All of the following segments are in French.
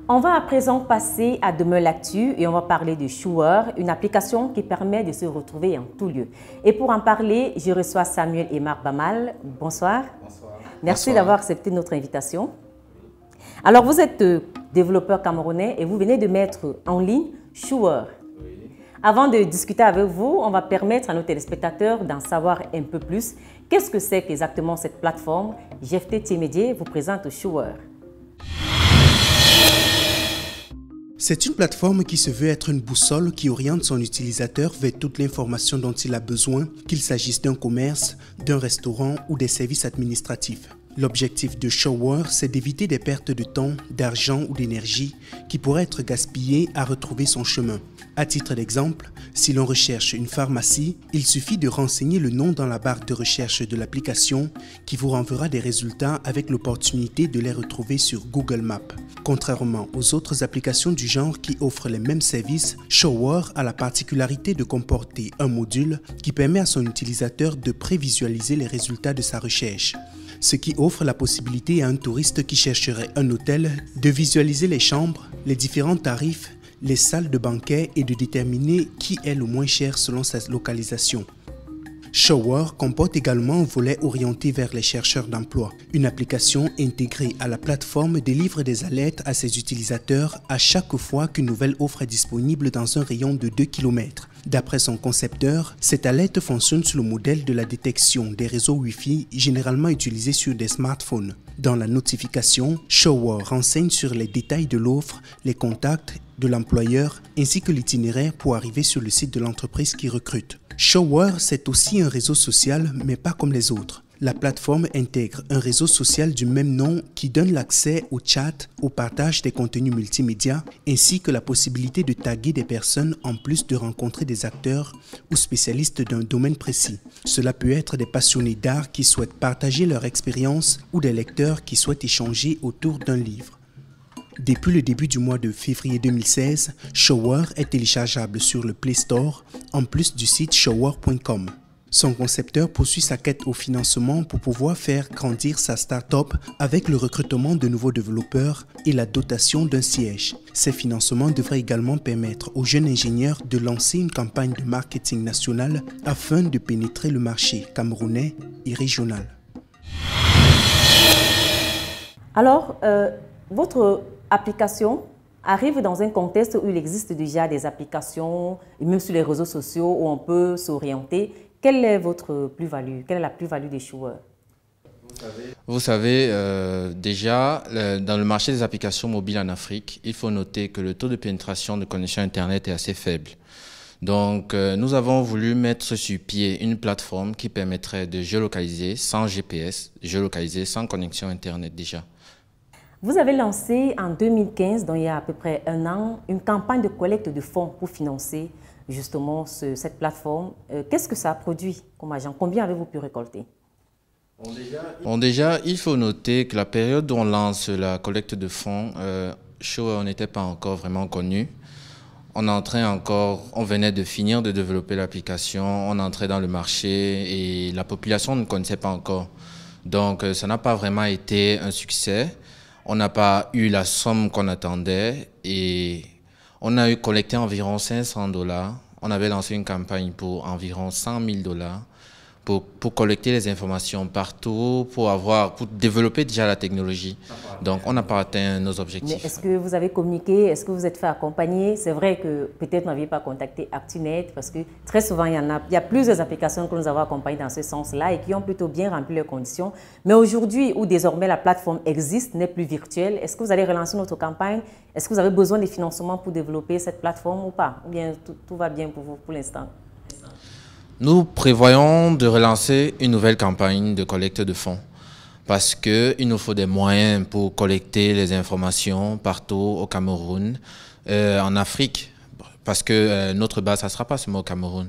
On va à présent passer à Demain l'actu et on va parler de Shuer, une application qui permet de se retrouver en tout lieu. Et pour en parler, je reçois Samuel et Marc Bamal. Bonsoir. Bonsoir. Merci d'avoir accepté notre invitation. Alors, vous êtes développeur camerounais et vous venez de mettre en ligne Shuer. Oui. Avant de discuter avec vous, on va permettre à nos téléspectateurs d'en savoir un peu plus. Qu'est-ce que c'est exactement cette plateforme? GFT Témédier vous présente Shuer. C'est une plateforme qui se veut être une boussole qui oriente son utilisateur vers toute l'information dont il a besoin, qu'il s'agisse d'un commerce, d'un restaurant ou des services administratifs. L'objectif de Shuer, c'est d'éviter des pertes de temps, d'argent ou d'énergie qui pourraient être gaspillées à retrouver son chemin. À titre d'exemple, si l'on recherche une pharmacie, il suffit de renseigner le nom dans la barre de recherche de l'application qui vous renverra des résultats avec l'opportunité de les retrouver sur Google Maps. Contrairement aux autres applications du genre qui offrent les mêmes services, Shuer a la particularité de comporter un module qui permet à son utilisateur de prévisualiser les résultats de sa recherche, ce qui offre la possibilité à un touriste qui chercherait un hôtel de visualiser les chambres, les différents tarifs, les salles de banquet et de déterminer qui est le moins cher selon sa localisation. Shuer comporte également un volet orienté vers les chercheurs d'emploi. Une application intégrée à la plateforme délivre des alertes à ses utilisateurs à chaque fois qu'une nouvelle offre est disponible dans un rayon de 2 km. D'après son concepteur, cette alerte fonctionne sur le modèle de la détection des réseaux Wi-Fi généralement utilisés sur des smartphones. Dans la notification, Shuer renseigne sur les détails de l'offre, les contacts de l'employeur ainsi que l'itinéraire pour arriver sur le site de l'entreprise qui recrute. Shuer, c'est aussi un réseau social, mais pas comme les autres. La plateforme intègre un réseau social du même nom qui donne l'accès au chat, au partage des contenus multimédia, ainsi que la possibilité de taguer des personnes en plus de rencontrer des acteurs ou spécialistes d'un domaine précis. Cela peut être des passionnés d'art qui souhaitent partager leur expérience ou des lecteurs qui souhaitent échanger autour d'un livre. Depuis le début du mois de février 2016, Shuer est téléchargeable sur le Play Store, en plus du site shuer.com. Son concepteur poursuit sa quête au financement pour pouvoir faire grandir sa start-up avec le recrutement de nouveaux développeurs et la dotation d'un siège. Ces financements devraient également permettre aux jeunes ingénieurs de lancer une campagne de marketing nationale afin de pénétrer le marché camerounais et régional. Alors, votre application arrive dans un contexte où il existe déjà des applications, et même sur les réseaux sociaux, où on peut s'orienter. Quelle est votre plus-value? Quelle est la plus-value de Shuer? Vous savez, déjà, dans le marché des applications mobiles en Afrique, il faut noter que le taux de pénétration de connexion Internet est assez faible. Donc, nous avons voulu mettre sur pied une plateforme qui permettrait de géolocaliser sans GPS, géolocaliser sans connexion Internet déjà. Vous avez lancé en 2015, donc il y a à peu près un an, une campagne de collecte de fonds pour financer justement cette plateforme. Qu'est-ce que ça a produit comme argent? Combien avez-vous pu récolter? Bon, déjà, il faut noter que la période où on lance la collecte de fonds, Shuer n'était pas encore vraiment connu. On venait de finir de développer l'application, on entrait dans le marché et la population ne connaissait pas encore. Donc, ça n'a pas vraiment été un succès. On n'a pas eu la somme qu'on attendait et on a collecté environ 500 $. On avait lancé une campagne pour environ 100 000 $ pour collecter les informations partout, pour développer déjà la technologie. Donc, on n'a pas atteint nos objectifs. Mais est-ce que vous avez communiqué? Est-ce que vous êtes fait accompagner? C'est vrai que peut-être vous n'aviez pas contacté Actinet parce que très souvent, il y a plusieurs applications que nous avons accompagnées dans ce sens-là et qui ont plutôt bien rempli leurs conditions. Mais aujourd'hui, où désormais la plateforme existe, n'est plus virtuelle, est-ce que vous allez relancer notre campagne? Est-ce que vous avez besoin de financement pour développer cette plateforme ou pas? Ou bien tout va bien pour vous pour l'instant? Nous prévoyons de relancer une nouvelle campagne de collecte de fonds parce qu'il nous faut des moyens pour collecter les informations partout au Cameroun, en Afrique, parce que notre base, ça ne sera pas seulement au Cameroun.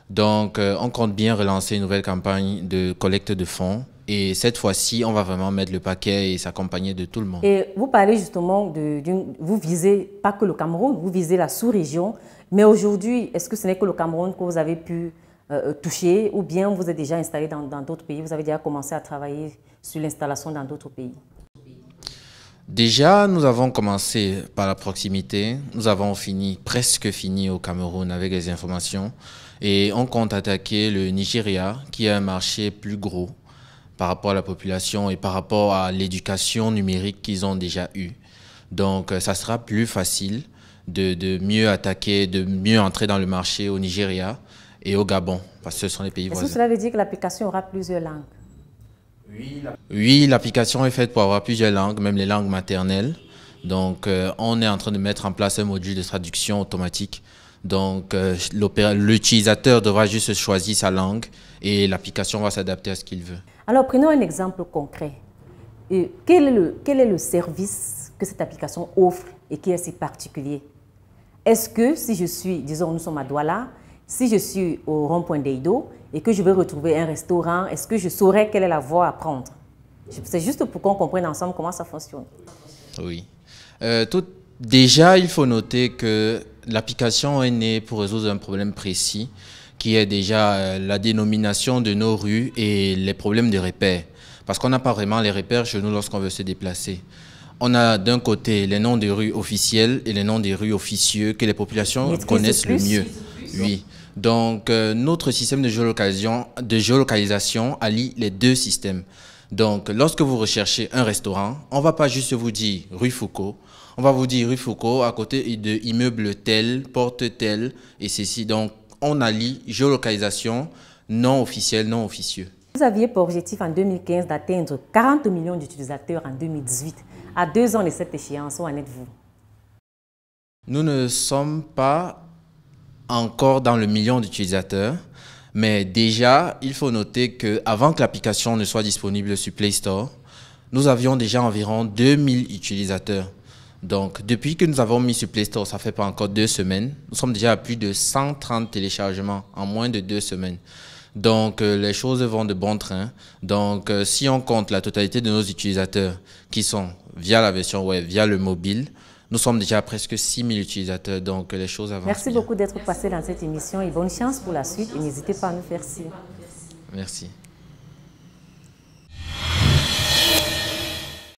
Donc, on compte bien relancer une nouvelle campagne de collecte de fonds et cette fois-ci, on va vraiment mettre le paquet et s'accompagner de tout le monde. Et vous parlez justement vous visez pas que le Cameroun, vous visez la sous-région, mais aujourd'hui, est-ce que ce n'est que le Cameroun que vous avez pu touché ou bien vous êtes déjà installé dans d'autres pays, vous avez déjà commencé à travailler sur l'installation dans d'autres pays? Déjà, nous avons commencé par la proximité. Nous avons presque fini au Cameroun avec les informations. Et on compte attaquer le Nigeria, qui est un marché plus gros par rapport à la population et par rapport à l'éducation numérique qu'ils ont déjà eue. Donc, ça sera plus facile de mieux attaquer, de mieux entrer dans le marché au Nigeria et au Gabon, parce que ce sont les pays voisins. Est-ce que cela veut dire que l'application aura plusieurs langues? Oui, l'application est faite pour avoir plusieurs langues, même les langues maternelles. Donc, on est en train de mettre en place un module de traduction automatique. Donc, l'utilisateur devra juste choisir sa langue et l'application va s'adapter à ce qu'il veut. Alors, prenons un exemple concret. Quel est le service que cette application offre et qui est si particulier? Est-ce que si je suis, disons, nous sommes à Douala, si je suis au rond-point d'Eido et que je veux retrouver un restaurant, est-ce que je saurais quelle est la voie à prendre? C'est juste pour qu'on comprenne ensemble comment ça fonctionne. Oui. Déjà, il faut noter que l'application est née pour résoudre un problème précis, qui est déjà la dénomination de nos rues et les problèmes de repères. Parce qu'on n'a pas vraiment les repères chez nous lorsqu'on veut se déplacer. On a d'un côté les noms des rues officielles et les noms des rues officieux que les populations connaissent le mieux. Oui. Donc, notre système de géolocalisation allie les deux systèmes. Donc, lorsque vous recherchez un restaurant, on ne va pas juste vous dire rue Foucault. On va vous dire rue Foucault à côté de immeuble tel, porte tel et ceci. Donc, on allie géolocalisation non officielle, non officieux. Vous aviez pour objectif en 2015 d'atteindre 40 millions d'utilisateurs en 2018. À 2 ans de cette échéance, où en êtes-vous? Nous ne sommes pas encore dans le million d'utilisateurs, mais déjà, il faut noter qu'avant que l'application ne soit disponible sur Play Store, nous avions déjà environ 2000 utilisateurs. Donc, depuis que nous avons mis sur Play Store, ça fait pas encore 2 semaines, nous sommes déjà à plus de 130 téléchargements en moins de 2 semaines. Donc, les choses vont de bon train. Donc, si on compte la totalité de nos utilisateurs qui sont via la version web, via le mobile, nous sommes déjà à presque 6000 utilisateurs. Donc, les choses avancent. Merci beaucoup d'être passé dans cette émission et bonne chance pour la suite. Et n'hésitez pas à nous faire signe. Merci.